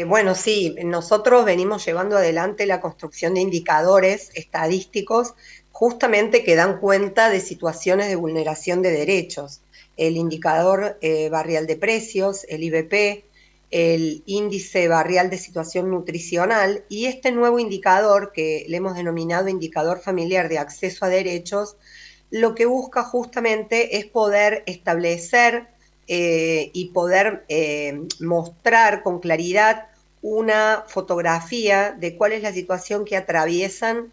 Bueno, sí, nosotros venimos llevando adelante la construcción de indicadores estadísticos justamente que dan cuenta de situaciones de vulneración de derechos. El indicador barrial de precios, el IBP, el índice barrial de situación nutricional y este nuevo indicador que le hemos denominado indicador familiar de acceso a derechos, lo que busca justamente es poder establecer y poder mostrar con claridad una fotografía de cuál es la situación que atraviesan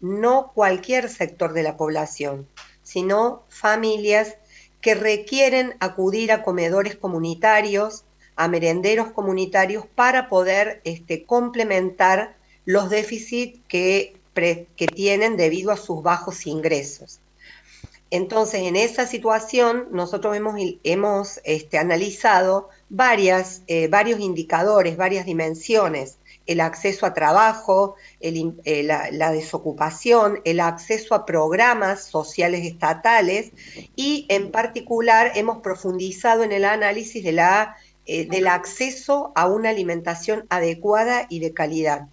no cualquier sector de la población, sino familias que requieren acudir a comedores comunitarios, a merenderos comunitarios para poder complementar los déficits que tienen debido a sus bajos ingresos. Entonces, en esa situación, nosotros hemos analizado varios indicadores, varias dimensiones, el acceso a trabajo, la desocupación, el acceso a programas sociales estatales y en particular hemos profundizado en el análisis del acceso a una alimentación adecuada y de calidad.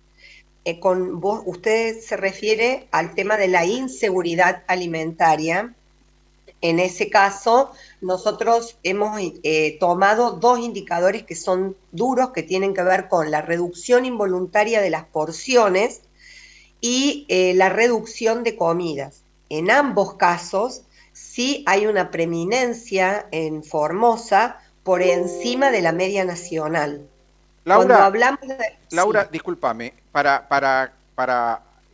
Con vos, usted se refiere al tema de la inseguridad alimentaria. En ese caso, nosotros hemos tomado dos indicadores que son duros, que tienen que ver con la reducción involuntaria de las porciones y la reducción de comidas. En ambos casos, sí hay una preeminencia en Formosa por encima de la media nacional. Cuando Laura, hablamos de... Laura, Sí, discúlpame, para,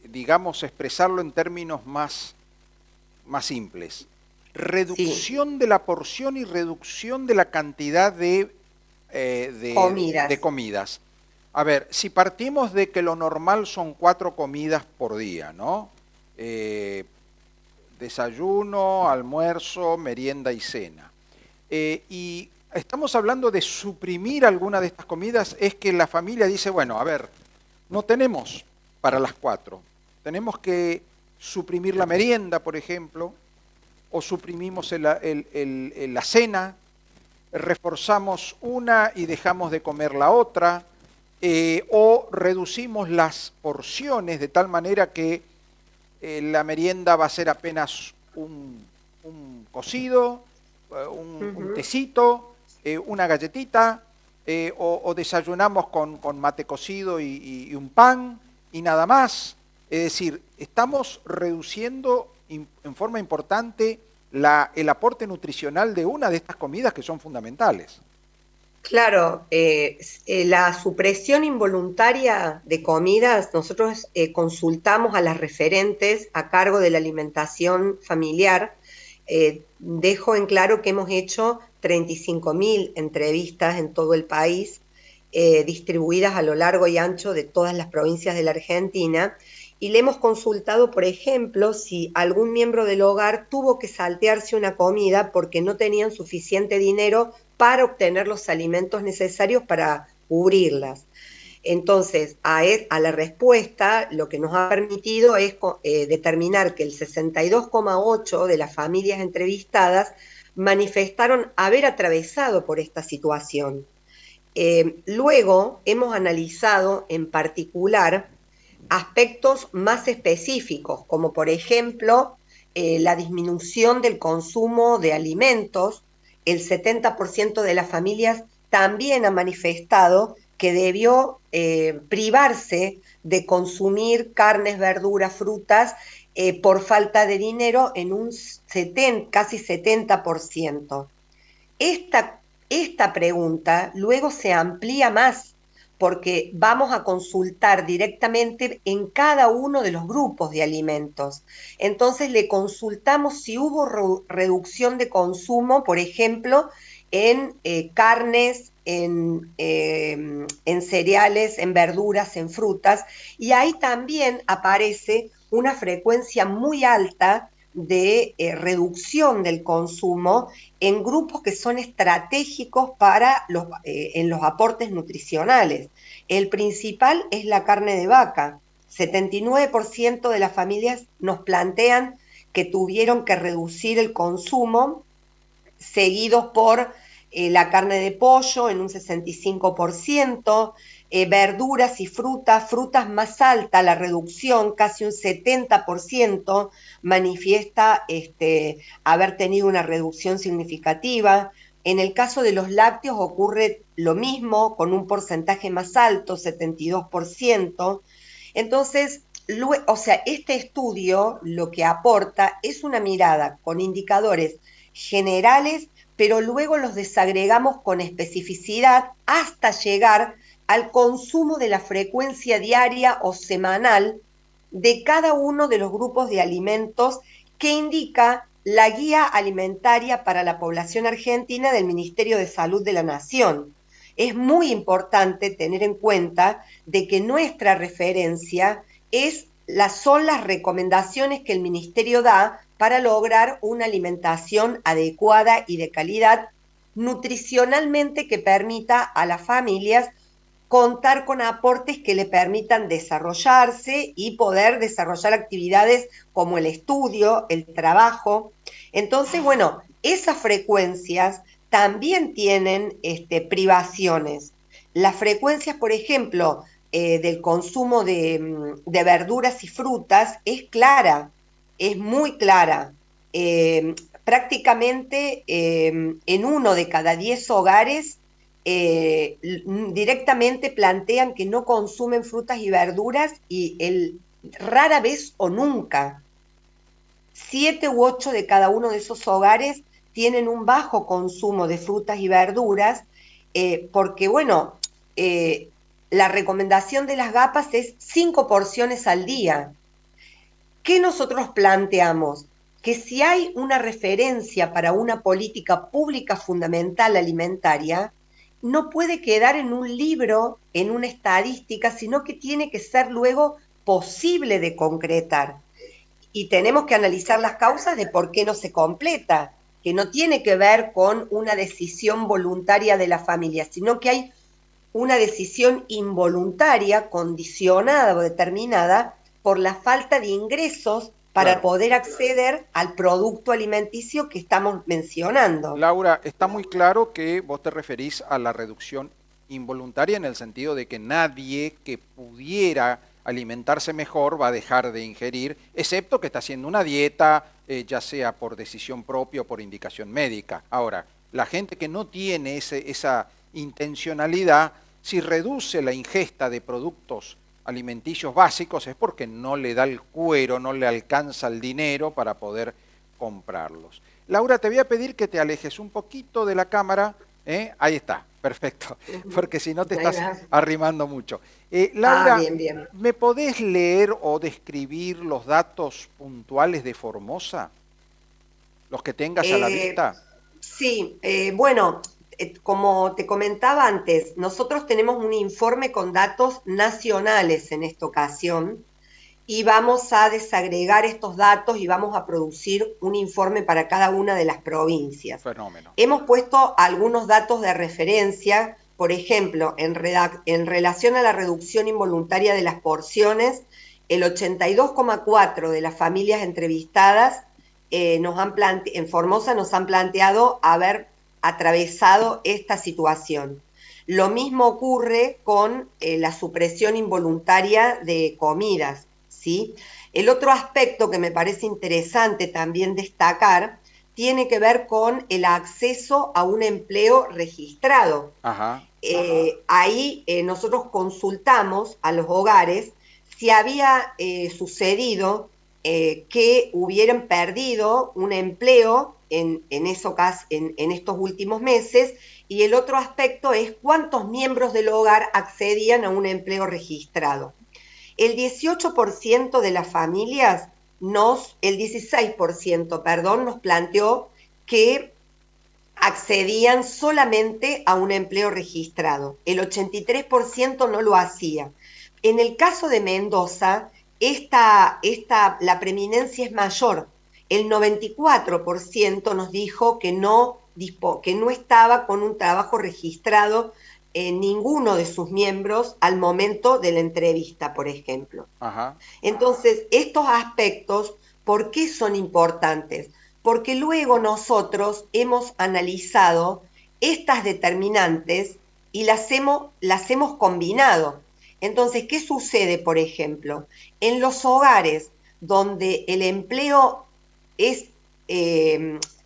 digamos, expresarlo en términos más simples. sí, Reducción de la porción y reducción de la cantidad de comidas. comidas. A ver, si partimos de que lo normal son 4 comidas por día, ¿no? Eh, Desayuno, almuerzo, merienda y cena. Y estamos hablando de suprimir alguna de estas comidas, es que la familia dice, bueno, a ver, no tenemos para las 4, tenemos que suprimir la merienda, por ejemplo, o suprimimos la cena, reforzamos una y dejamos de comer la otra, o reducimos las porciones de tal manera que la merienda va a ser apenas un cocido, un Ujú. tecito, una galletita, o desayunamos con mate cocido y un pan y nada más. Es decir, estamos reduciendo en forma importante el aporte nutricional de una de estas comidas que son fundamentales. Claro, la supresión involuntaria de comidas, nosotros consultamos a las referentes a cargo de la alimentación familiar. Dejo en claro que hemos hecho 35.000 entrevistas en todo el país, distribuidas a lo largo y ancho de todas las provincias de la Argentina, y le hemos consultado, por ejemplo, si algún miembro del hogar tuvo que saltearse una comida porque no tenían suficiente dinero para obtener los alimentos necesarios para cubrirlas. Entonces, a la respuesta, lo que nos ha permitido es determinar que el 62,8% de las familias entrevistadas manifestaron haber atravesado por esta situación. Luego, hemos analizado en particular aspectos más específicos, como por ejemplo la disminución del consumo de alimentos. El 70% de las familias también ha manifestado que debió privarse de consumir carnes, verduras, frutas por falta de dinero en un casi 70%. Esta pregunta luego se amplía más porque vamos a consultar directamente en cada uno de los grupos de alimentos. Entonces le consultamos si hubo reducción de consumo, por ejemplo, en carnes, en cereales, en verduras, en frutas, y ahí también aparece una frecuencia muy alta de reducción del consumo en grupos que son estratégicos en los aportes nutricionales. El principal es la carne de vaca. 79% de las familias nos plantean que tuvieron que reducir el consumo, seguidos por la carne de pollo en un 65%, verduras y frutas más alta, la reducción, casi un 70% manifiesta haber tenido una reducción significativa. En el caso de los lácteos ocurre lo mismo, con un porcentaje más alto, 72%. Entonces, o sea, este estudio lo que aporta es una mirada con indicadores generales, pero luego los desagregamos con especificidad hasta llegar al consumo de la frecuencia diaria o semanal de cada uno de los grupos de alimentos que indica la guía alimentaria para la población argentina del Ministerio de Salud de la Nación. Es muy importante tener en cuenta de que nuestra referencia son las recomendaciones que el Ministerio da para lograr una alimentación adecuada y de calidad nutricionalmente que permita a las familias contar con aportes que le permitan desarrollarse y poder desarrollar actividades como el estudio, el trabajo. Entonces, bueno, esas frecuencias también tienen privaciones. Las frecuencias, por ejemplo, del consumo de verduras y frutas es clara, es muy clara. Prácticamente en 1 de cada 10 hogares directamente plantean que no consumen frutas y verduras y rara vez o nunca. 7 u 8 de cada uno de esos hogares tienen un bajo consumo de frutas y verduras porque, bueno, la recomendación de las GAPAs es 5 porciones al día. ¿Qué nosotros planteamos? Que si hay una referencia para una política pública fundamental alimentaria, no puede quedar en un libro, en una estadística, sino que tiene que ser luego posible de concretar. Y tenemos que analizar las causas de por qué no se completa, que no tiene que ver con una decisión voluntaria de la familia, sino que hay una decisión involuntaria, condicionada o determinada por la falta de ingresos para Claro. poder acceder al producto alimenticio que estamos mencionando. Laura, está muy claro que vos te referís a la reducción involuntaria en el sentido de que nadie que pudiera alimentarse mejor va a dejar de ingerir, excepto que está haciendo una dieta, ya sea por decisión propia o por indicación médica. Ahora, la gente que no tiene esa intencionalidad, si reduce la ingesta de productos alimenticios básicos es porque no le da el cuero, no le alcanza el dinero para poder comprarlos. Laura, te voy a pedir que te alejes un poquito de la cámara. Ahí está, perfecto, porque si no te estás arrimando mucho. Laura, Bien, bien. ¿me podés leer o describir los datos puntuales de Formosa? Los que tengas a la vista. Sí, bueno, como te comentaba antes, nosotros tenemos un informe con datos nacionales en esta ocasión y vamos a desagregar estos datos y vamos a producir un informe para cada una de las provincias. Fenómeno. Hemos puesto algunos datos de referencia, por ejemplo, en relación a la reducción involuntaria de las porciones, el 82,4% de las familias entrevistadas en Formosa nos han planteado haber atravesado esta situación. Lo mismo ocurre con la supresión involuntaria de comidas, ¿sí? El otro aspecto que me parece interesante también destacar tiene que ver con el acceso a un empleo registrado. Ajá. Ahí nosotros consultamos a los hogares si había sucedido que hubieran perdido un empleo en estos últimos meses, y el otro aspecto es cuántos miembros del hogar accedían a un empleo registrado. El 18% de las familias, el 16%, perdón, nos planteó que accedían solamente a un empleo registrado. El 83% no lo hacía. En el caso de Mendoza, la preeminencia es mayor. El 94% nos dijo que no estaba con un trabajo registrado en ninguno de sus miembros al momento de la entrevista, por ejemplo. Ajá. Entonces, estos aspectos, ¿por qué son importantes? Porque luego nosotros hemos analizado estas determinantes y las hemos combinado. Entonces, ¿qué sucede, por ejemplo? En los hogares donde el empleo es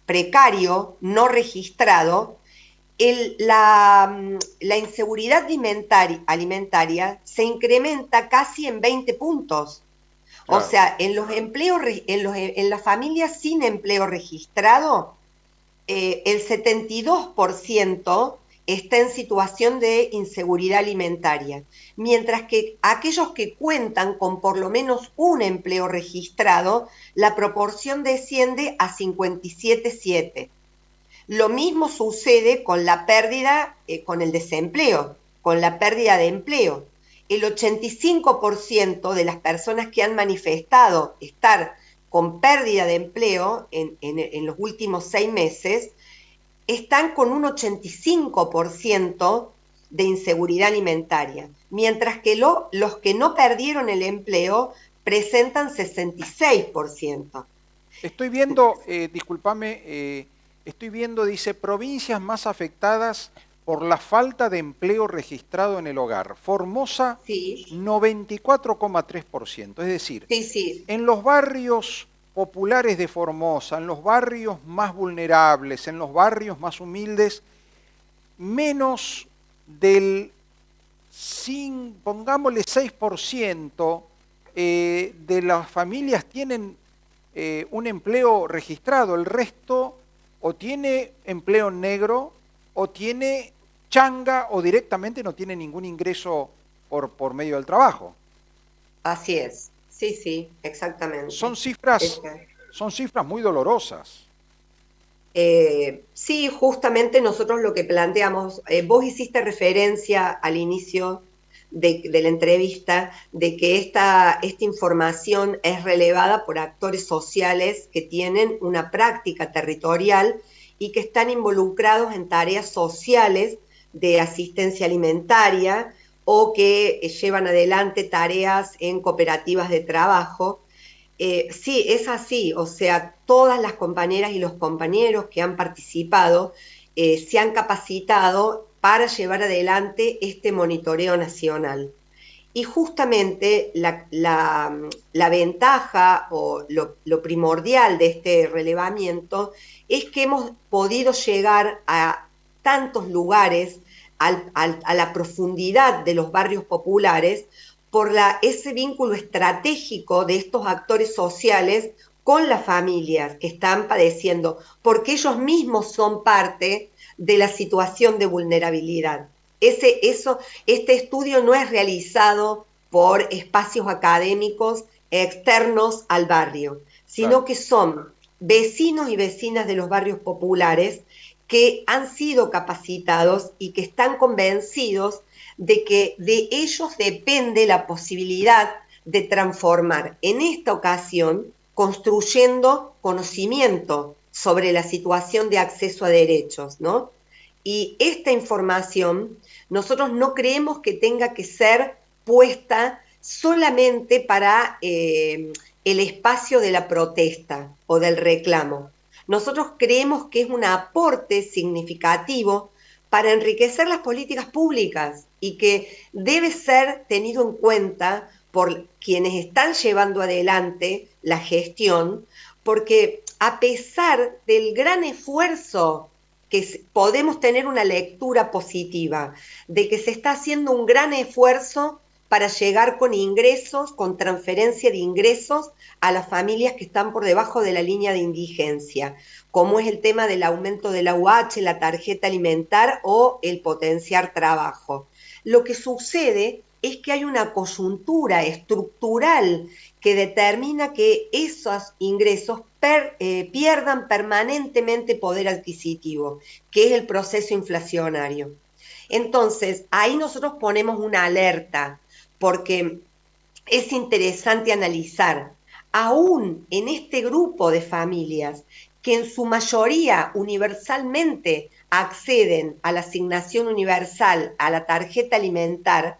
precario, no registrado, la inseguridad alimentaria se incrementa casi en 20 puntos. O Claro. sea, en los empleos, en las familias sin empleo registrado, el 72% está en situación de inseguridad alimentaria, mientras que aquellos que cuentan con por lo menos un empleo registrado, la proporción desciende a 57,7. Lo mismo sucede con la pérdida, con el desempleo, con la pérdida de empleo. El 85% de las personas que han manifestado estar con pérdida de empleo en los últimos 6 meses están con un 85% de inseguridad alimentaria, mientras que los que no perdieron el empleo presentan 66%. Estoy viendo, discúlpame, estoy viendo, dice, provincias más afectadas por la falta de empleo registrado en el hogar. Formosa, Sí, 94,3%. Es decir, sí, sí, en los barrios populares de Formosa, en los barrios más vulnerables, en los barrios más humildes, menos del, pongámosle 6% de las familias tienen un empleo registrado. El resto o tiene empleo negro o tiene changa o directamente no tiene ningún ingreso por medio del trabajo. así es. Sí, sí, exactamente. Son cifras, Este, son cifras muy dolorosas. sí, justamente nosotros lo que planteamos, vos hiciste referencia al inicio de la entrevista de que esta información es relevada por actores sociales que tienen una práctica territorial y que están involucrados en tareas sociales de asistencia alimentaria o que llevan adelante tareas en cooperativas de trabajo. Sí, es así, o sea, todas las compañeras y los compañeros que han participado se han capacitado para llevar adelante este monitoreo nacional. Y justamente la ventaja o lo primordial de este relevamiento es que hemos podido llegar a tantos lugares, a la profundidad de los barrios populares, por ese vínculo estratégico de estos actores sociales con las familias que están padeciendo, porque ellos mismos son parte de la situación de vulnerabilidad. Este estudio no es realizado por espacios académicos externos al barrio, Claro. sino que son vecinos y vecinas de los barrios populares que han sido capacitados y que están convencidos de que de ellos depende la posibilidad de transformar en esta ocasión construyendo conocimiento sobre la situación de acceso a derechos, ¿no? Y esta información nosotros no creemos que tenga que ser puesta solamente para el espacio de la protesta o del reclamo. Nosotros creemos que es un aporte significativo para enriquecer las políticas públicas y que debe ser tenido en cuenta por quienes están llevando adelante la gestión, porque a pesar del gran esfuerzo que podemos tener una lectura positiva, de que se está haciendo un gran esfuerzo para llegar con ingresos, con transferencia de ingresos a las familias que están por debajo de la línea de indigencia, como es el tema del aumento de la UH, la tarjeta alimentar o el potenciar trabajo. Lo que sucede es que hay una coyuntura estructural que determina que esos ingresos pierdan permanentemente poder adquisitivo, que es el proceso inflacionario. Entonces, ahí nosotros ponemos una alerta, porque es interesante analizar, aún en este grupo de familias que en su mayoría universalmente acceden a la asignación universal, a la tarjeta alimentar,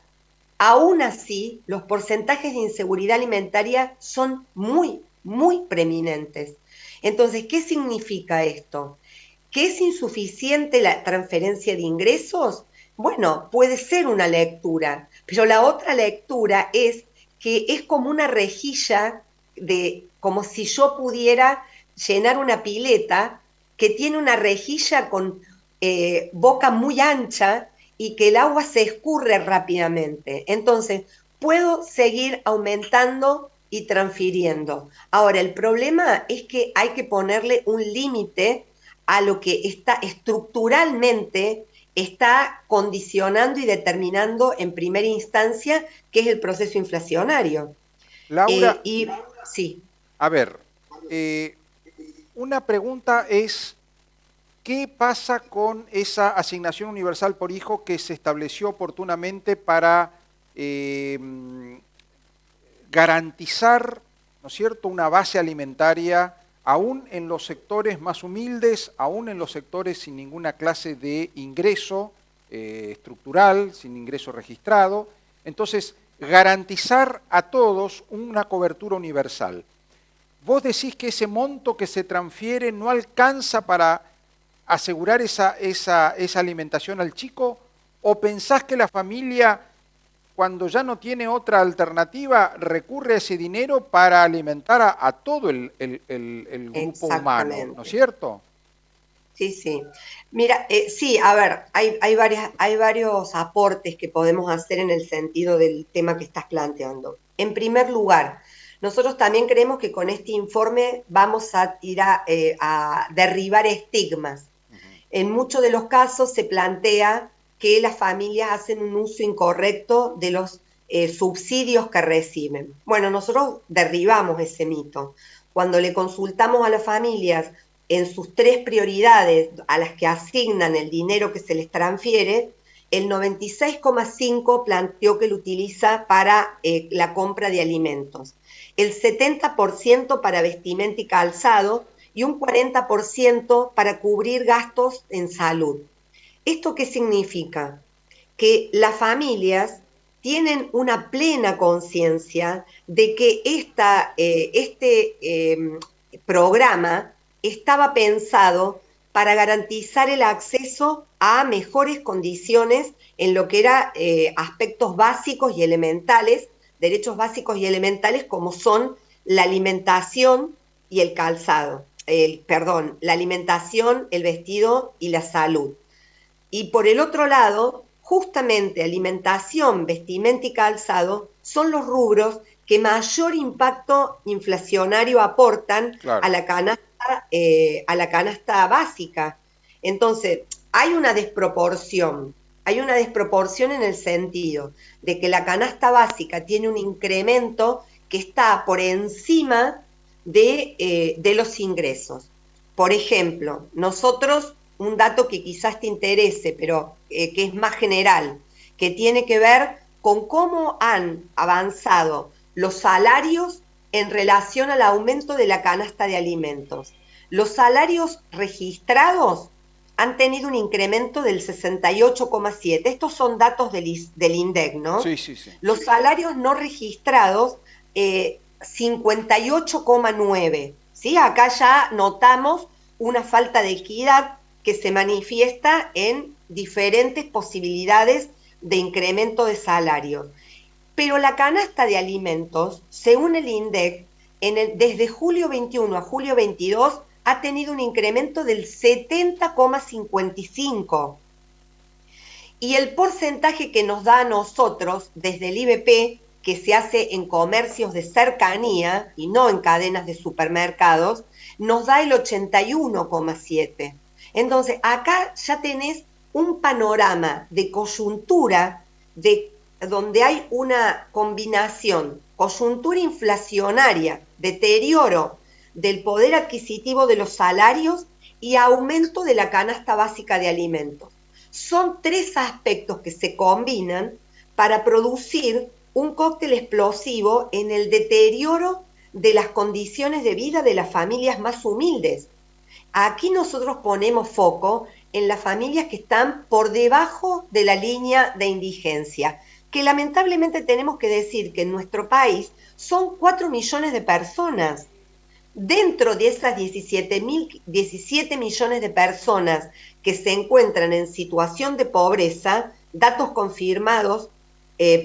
aún así los porcentajes de inseguridad alimentaria son muy, muy preeminentes. Entonces, ¿qué significa esto? ¿Que es insuficiente la transferencia de ingresos? Bueno, puede ser una lectura, pero la otra lectura es que es como una rejilla como si yo pudiera llenar una pileta que tiene una rejilla con boca muy ancha y que el agua se escurre rápidamente. Entonces, puedo seguir aumentando y transfiriendo. Ahora, el problema es que hay que ponerle un límite a lo que está estructuralmente está condicionando y determinando en primera instancia qué es el proceso inflacionario. Laura, Y sí, a ver, eh, una pregunta es, ¿qué pasa con esa asignación universal por hijo que se estableció oportunamente para garantizar, ¿no es cierto?, una base alimentaria aún en los sectores más humildes, aún en los sectores sin ninguna clase de ingreso estructural, sin ingreso registrado? Entonces, garantizar a todos una cobertura universal. ¿Vos decís que ese monto que se transfiere no alcanza para asegurar esa alimentación al chico? ¿O pensás que la familia, cuando ya no tiene otra alternativa, recurre a ese dinero para alimentar a todo el grupo humano, ¿no es exactamente. cierto? Sí, sí. Mira, sí, a ver, hay varios aportes que podemos hacer en el sentido del tema que estás planteando. En primer lugar, nosotros también creemos que con este informe vamos a ir a derribar estigmas. Ujú. En muchos de los casos se plantea que las familias hacen un uso incorrecto de los subsidios que reciben. Bueno, nosotros derribamos ese mito. Cuando le consultamos a las familias en sus tres prioridades a las que asignan el dinero que se les transfiere, el 96,5% planteó que lo utiliza para la compra de alimentos, el 70% para vestimenta y calzado y un 40% para cubrir gastos en salud. ¿Esto qué significa? Que las familias tienen una plena conciencia de que este programa estaba pensado para garantizar el acceso a mejores condiciones en lo que era aspectos básicos y elementales, derechos básicos y elementales como son la alimentación y el calzado, perdón, la alimentación, el vestido y la salud. Y por el otro lado, justamente alimentación, vestimenta y calzado son los rubros que mayor impacto inflacionario aportan Claro. a la canasta básica. Entonces, hay una desproporción en el sentido de que la canasta básica tiene un incremento que está por encima de los ingresos. Por ejemplo, nosotros, un dato que quizás te interese, pero que es más general, que tiene que ver con cómo han avanzado los salarios en relación al aumento de la canasta de alimentos. Los salarios registrados han tenido un incremento del 68,7. Estos son datos del INDEC, ¿no? Sí, sí, sí. Los salarios no registrados, 58,9. ¿Sí? Acá ya notamos una falta de equidad que se manifiesta en diferentes posibilidades de incremento de salario. Pero la canasta de alimentos, según el INDEC, desde julio 21 a julio 22 ha tenido un incremento del 70,55. Y el porcentaje que nos da a nosotros desde el IBP, que se hace en comercios de cercanía y no en cadenas de supermercados, nos da el 81,7. Entonces, acá ya tenés un panorama de coyuntura donde hay una combinación, coyuntura inflacionaria, deterioro del poder adquisitivo de los salarios y aumento de la canasta básica de alimentos. Son tres aspectos que se combinan para producir un cóctel explosivo en el deterioro de las condiciones de vida de las familias más humildes. Aquí nosotros ponemos foco en las familias que están por debajo de la línea de indigencia, que lamentablemente tenemos que decir que en nuestro país son 4 millones de personas. Dentro de esas 17 millones de personas que se encuentran en situación de pobreza, datos confirmados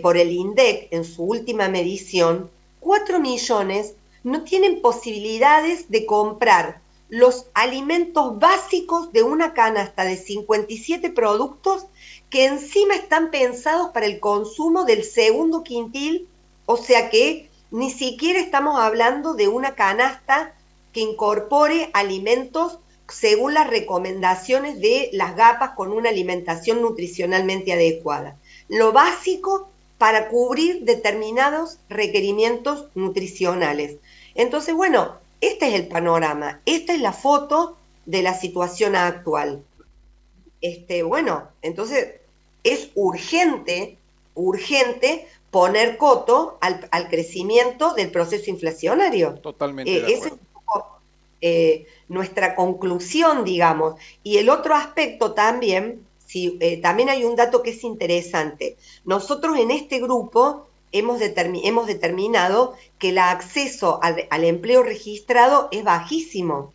por el INDEC en su última medición, 4 millones no tienen posibilidades de comprar los alimentos básicos de una canasta de 57 productos que encima están pensados para el consumo del segundo quintil, o sea que ni siquiera estamos hablando de una canasta que incorpore alimentos según las recomendaciones de las GAPAs con una alimentación nutricionalmente adecuada. Lo básico para cubrir determinados requerimientos nutricionales. Entonces, bueno, este es el panorama, esta es la foto de la situación actual. Bueno, entonces es urgente, urgente poner coto al crecimiento del proceso inflacionario. Totalmente de Esa es acuerdo. un poco nuestra conclusión, digamos. Y el otro aspecto también, también hay un dato que es interesante. Nosotros en este grupo hemos determinado que el acceso al empleo registrado es bajísimo,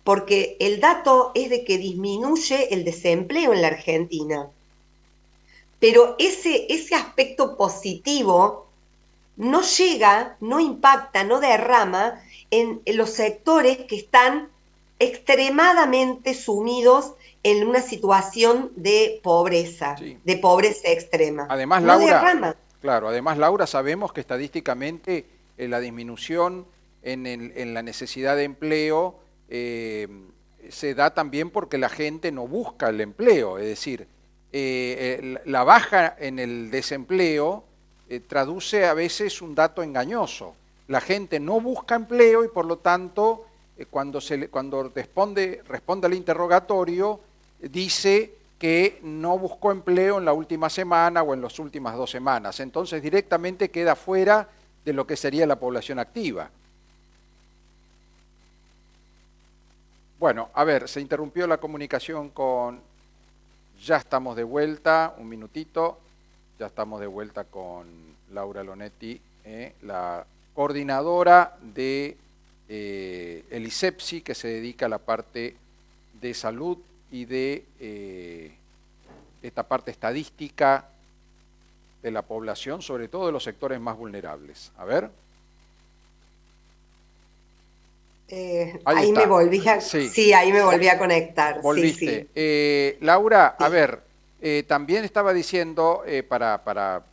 porque el dato es de que disminuye el desempleo en la Argentina. Pero ese aspecto positivo no llega, no impacta, no derrama en los sectores que están extremadamente sumidos en una situación Sí. de pobreza extrema. Además, No Laura, derrama. claro, además, Laura, sabemos que estadísticamente la disminución en la necesidad de empleo se da también porque la gente no busca el empleo, es decir, la baja en el desempleo traduce a veces un dato engañoso. La gente no busca empleo y por lo tanto, cuando responde al interrogatorio, dice que no buscó empleo en la última semana o en las últimas 2 semanas. Entonces directamente queda fuera de lo que sería la población activa. Bueno, a ver, se interrumpió la comunicación con... Ya estamos de vuelta, un minutito. Ya estamos de vuelta con Laura Lonetti, la coordinadora de el ISEPSI, que se dedica a la parte de salud y de esta parte estadística de la población, sobre todo de los sectores más vulnerables. A ver. Ahí Ahí me está. volví a, Sí, sí, ahí me volví a conectar, sí, volviste. sí. Laura, a Sí. ver, también estaba diciendo, para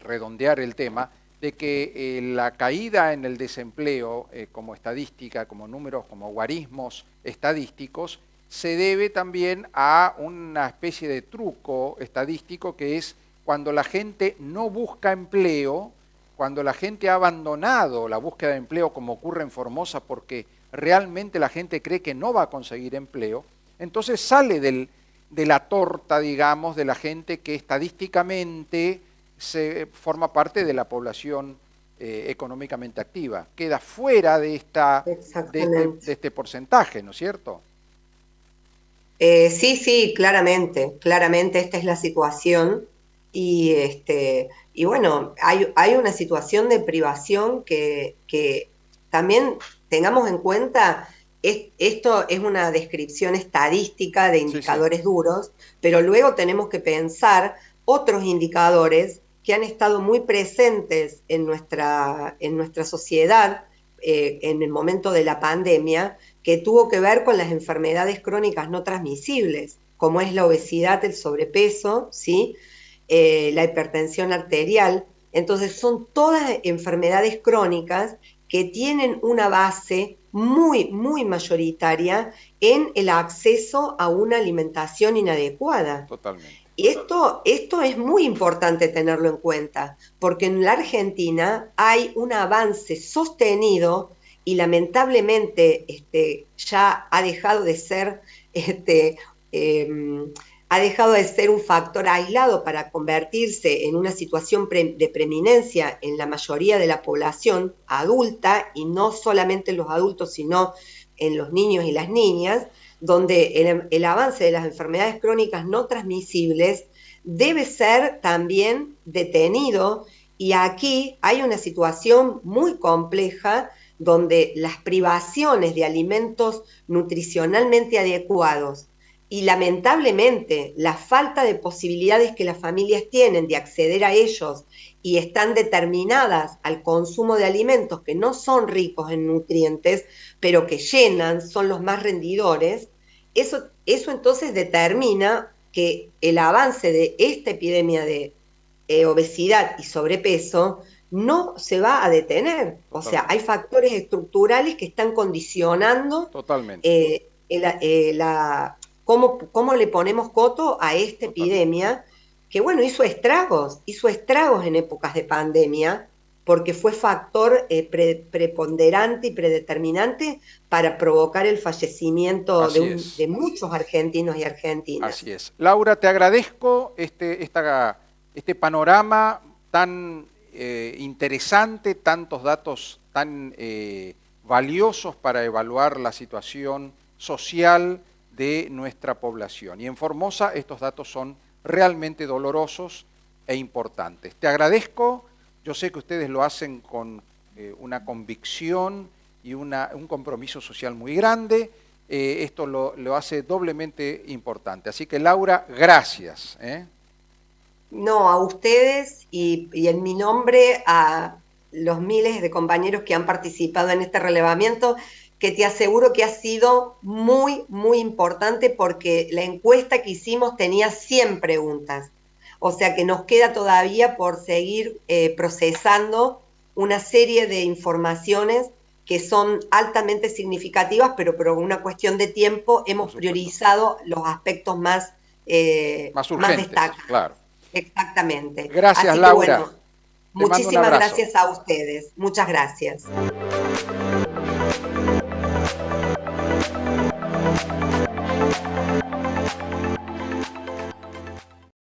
redondear el tema, de que la caída en el desempleo como estadística, como números, como guarismos estadísticos, se debe también a una especie de truco estadístico que es cuando la gente no busca empleo, cuando la gente ha abandonado la búsqueda de empleo, como ocurre en Formosa, porque realmente la gente cree que no va a conseguir empleo, entonces sale de la torta, digamos, de la gente que estadísticamente se forma parte de la población económicamente activa. Queda fuera de Exactamente. este porcentaje, ¿no es cierto? Sí, sí, claramente, claramente esta es la situación y bueno, hay una situación de privación que también tengamos en cuenta, esto es una descripción estadística de Sí, sí. indicadores duros, pero luego tenemos que pensar otros indicadores que han estado muy presentes en nuestra sociedad en el momento de la pandemia, que tuvo que ver con las enfermedades crónicas no transmisibles, como es la obesidad, el sobrepeso, ¿sí? La hipertensión arterial. Entonces son todas enfermedades crónicas que tienen una base muy, muy mayoritaria en el acceso a una alimentación inadecuada. Totalmente. Y esto es muy importante tenerlo en cuenta, porque en la Argentina hay un avance sostenido y lamentablemente ya ha dejado de ser, eh, ha dejado de ser un factor aislado para convertirse en una situación de preeminencia en la mayoría de la población adulta, y no solamente en los adultos, sino en los niños y las niñas, donde el avance de las enfermedades crónicas no transmisibles debe ser también detenido, y aquí hay una situación muy compleja donde las privaciones de alimentos nutricionalmente adecuados y lamentablemente la falta de posibilidades que las familias tienen de acceder a ellos y están determinadas al consumo de alimentos que no son ricos en nutrientes, pero que llenan, son los más rendidores, eso entonces determina que el avance de esta epidemia de obesidad y sobrepeso no se va a detener. O sea, Totalmente. hay factores estructurales que están condicionando Totalmente. eh, cómo le ponemos coto a esta Totalmente. epidemia, que bueno, hizo estragos en épocas de pandemia, porque fue factor preponderante y predeterminante para provocar el fallecimiento Así es. de muchos argentinos y Así argentinas. es. Laura, te agradezco este panorama tan interesante, tantos datos tan valiosos para evaluar la situación social de nuestra población. Y en Formosa estos datos son realmente dolorosos e importantes. Te agradezco, yo sé que ustedes lo hacen con una convicción y un compromiso social muy grande. Esto lo hace doblemente importante. Así que Laura, gracias. No, a ustedes y en mi nombre a los miles de compañeros que han participado en este relevamiento, que te aseguro que ha sido muy, muy importante porque la encuesta que hicimos tenía 100 preguntas. O sea que nos queda todavía por seguir procesando una serie de informaciones que son altamente significativas, pero por una cuestión de tiempo Por hemos supuesto. priorizado los aspectos Más más urgentes, destacados. claro. Exactamente. Gracias, Así que Laura. bueno, Te mando un muchísimas abrazo. gracias a ustedes. Muchas gracias.